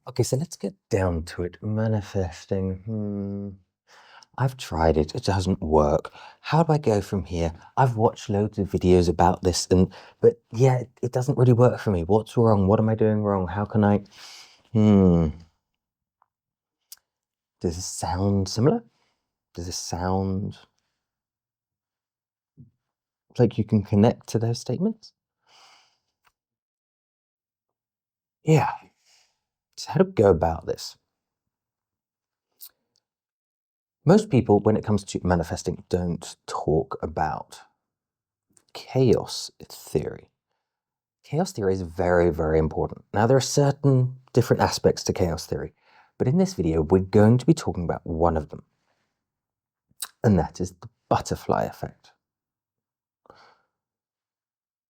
Okay, so let's get down to it. Manifesting. I've tried it. It doesn't work. How do I go from here? I've watched loads of videos about this, but yeah, it doesn't really work for me. What's wrong? What am I doing wrong? How can I? Hmm. Does this sound similar? Does this sound like you can connect to those statements? Yeah. So how to go about this? Most people, when it comes to manifesting, don't talk about chaos theory. Chaos theory is very, very important. Now, there are certain different aspects to chaos theory, but in this video, we're going to be talking about one of them, and that is the butterfly effect.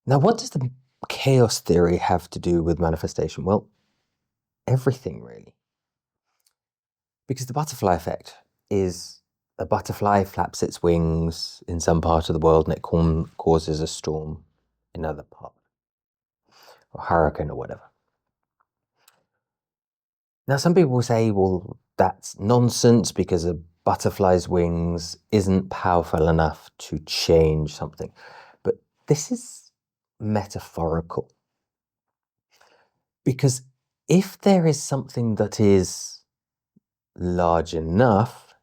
Now, what does the chaos theory have to do with manifestation? Well, everything really. Because the butterfly effect is a butterfly flaps its wings in some part of the world and it causes a storm in another part, or hurricane or whatever. Now, some people will say, well, that's nonsense because a butterfly's wings isn't powerful enough to change something. But this is metaphorical. Because if there is something that is large enough,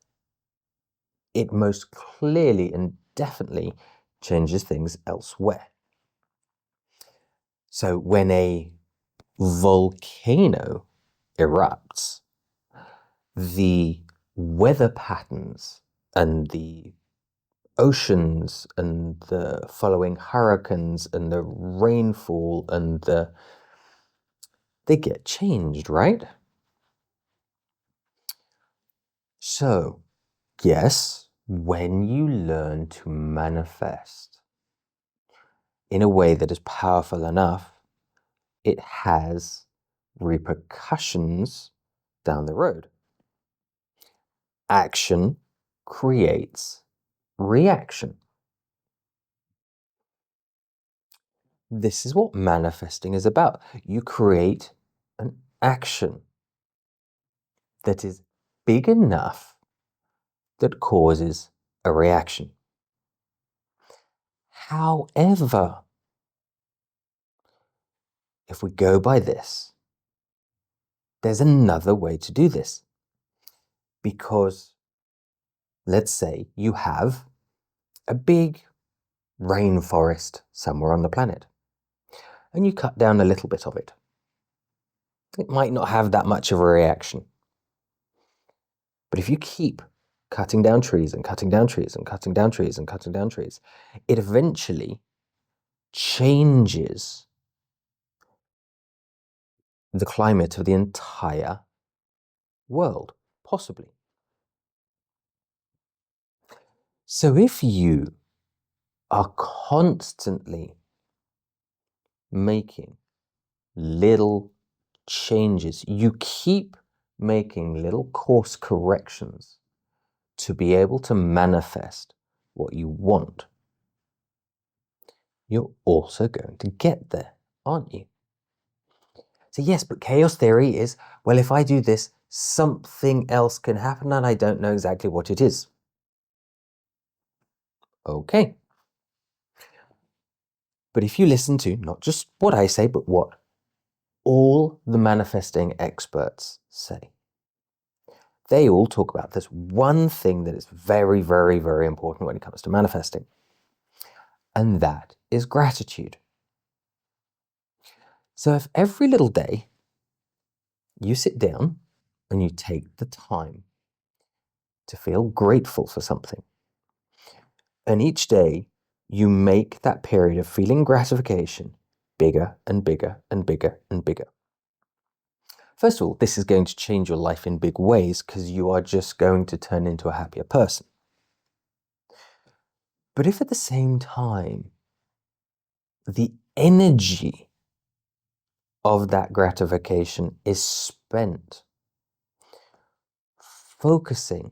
it most clearly and definitely changes things elsewhere. So when a volcano erupts, the weather patterns and the oceans and the following hurricanes and the rainfall and they get changed, right? So, yes, when you learn to manifest in a way that is powerful enough, it has repercussions down the road. Action creates reaction. This is what manifesting is about. You create an action that is big enough that causes a reaction. However, if we go by this, there's another way to do this. Because let's say you have a big rainforest somewhere on the planet and you cut down a little bit of it. It might not have that much of a reaction. But if you keep cutting down trees and cutting down trees and cutting down trees and cutting down trees, it eventually changes the climate of the entire world, possibly. So if you are constantly making little changes, you keep making little course corrections to be able to manifest what you want, you're also going to get there, aren't you? So yes, but chaos theory is, well, if I do this, something else can happen and I don't know exactly what it is. Okay. But if you listen to not just what I say, but what all the manifesting experts say, they all talk about this one thing that is very, very, very important when it comes to manifesting. And that is gratitude. So if every little day you sit down and you take the time to feel grateful for something, and each day you make that period of feeling gratification bigger and bigger and bigger and bigger. First of all, this is going to change your life in big ways because you are just going to turn into a happier person. But if at the same time, the energy of that gratification is spent focusing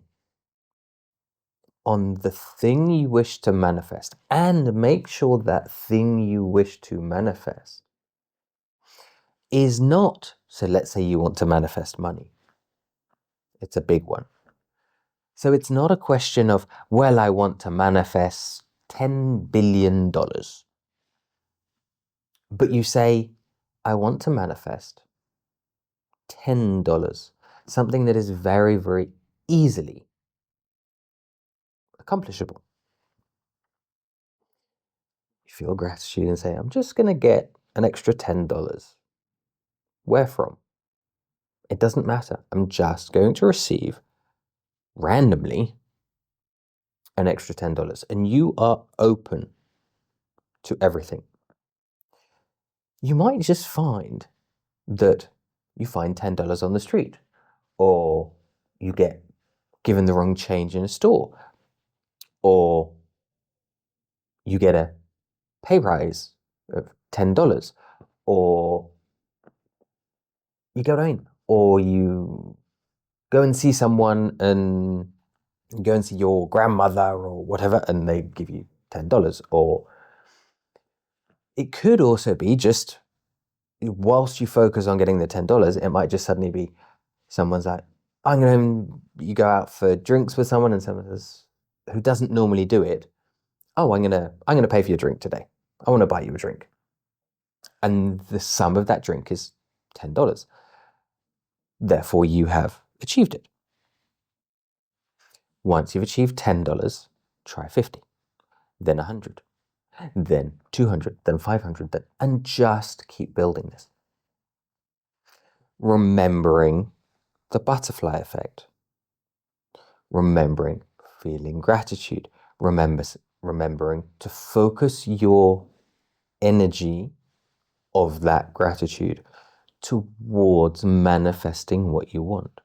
on the thing you wish to manifest and make sure that thing you wish to manifest is not So let's say you want to manifest money. It's a big one. So it's not a question of, well, I want to manifest $10 billion. But you say, I want to manifest $10, something that is very, very easily accomplishable. You feel gratitude and say, I'm just going to get an extra $10. Where from? It doesn't matter. I'm just going to receive randomly an extra $10. And you are open to everything. You might just find that you find $10 on the street, or you get given the wrong change in a store, or you get a pay rise of $10, or you go in, or you go and see someone and go and see your grandmother or whatever, and they give you $10. Or it could also be just, whilst you focus on getting the $10, it might just suddenly be someone's like, you go out for drinks with someone, and someone says, who doesn't normally do it, oh, I'm gonna pay for your drink today. I want to buy you a drink. And the sum of that drink is $10. Therefore, you have achieved it. Once you've achieved $10, try 50, then 100, then 200, then 500, and just keep building this. Remembering the butterfly effect. Remembering feeling gratitude. Remembering to focus your energy of that gratitude towards manifesting what you want.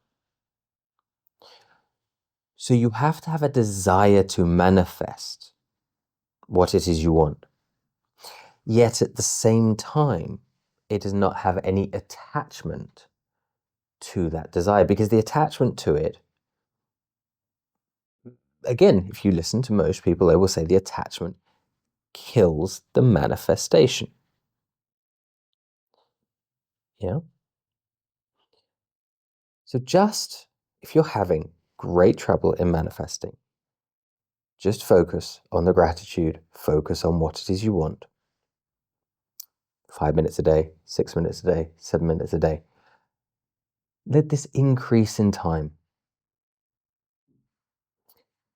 So you have to have a desire to manifest what it is you want. Yet at the same time, it does not have any attachment to that desire, because the attachment to it, again, if you listen to most people, they will say the attachment kills the manifestation. Yeah. So just, if you're having great trouble in manifesting, just focus on the gratitude, focus on what it is you want. 5 minutes a day, 6 minutes a day, 7 minutes a day. Let this increase in time.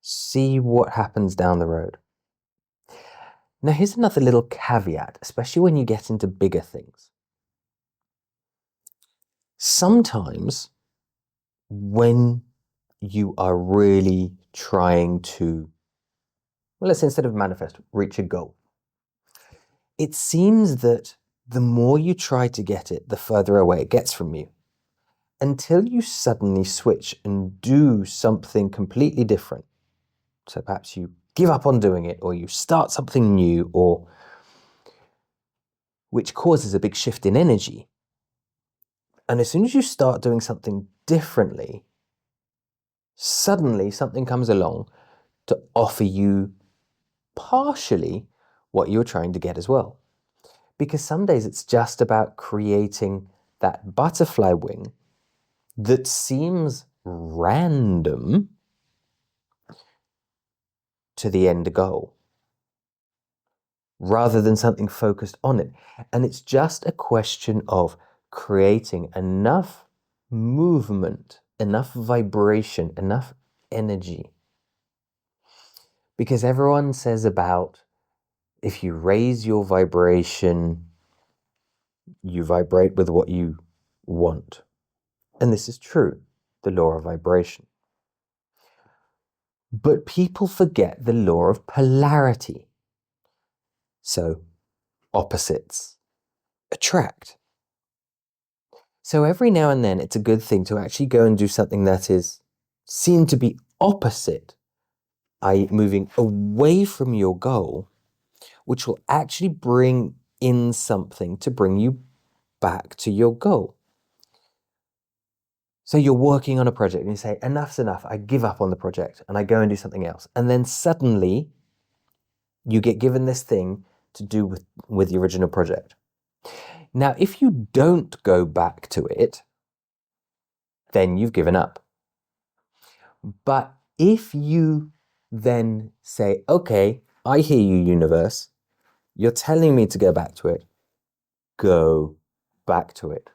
See what happens down the road. Now, here's another little caveat, especially when you get into bigger things. Sometimes when you are really trying to, well, let's, instead of manifest, reach a goal, it seems that the more you try to get it, the further away it gets from you, until you suddenly switch and do something completely different. So perhaps you give up on doing it, or you start something new, or which causes a big shift in energy. And as soon as you start doing something differently, suddenly something comes along to offer you partially what you're trying to get as well. Because some days it's just about creating that butterfly wing that seems random to the end goal, rather than something focused on it. And it's just a question of creating enough movement, enough vibration, enough energy. Because everyone says about, if you raise your vibration, you vibrate with what you want. And this is true, the law of vibration. But people forget the law of polarity. So, opposites attract. So every now and then it's a good thing to actually go and do something that is seen to be opposite, i.e. moving away from your goal, which will actually bring in something to bring you back to your goal. So you're working on a project and you say, enough's enough, I give up on the project, and I go and do something else. And then suddenly you get given this thing to do with the original project. Now, if you don't go back to it, then you've given up. But if you then say, okay, I hear you, universe, you're telling me to go back to it, go back to it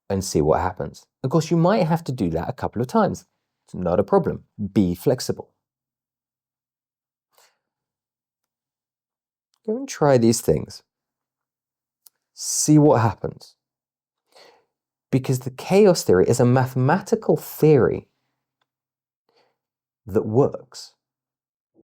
and see what happens. Of course, you might have to do that a couple of times. It's not a problem. Be flexible. Go and try these things. See what happens. Because the chaos theory is a mathematical theory that works.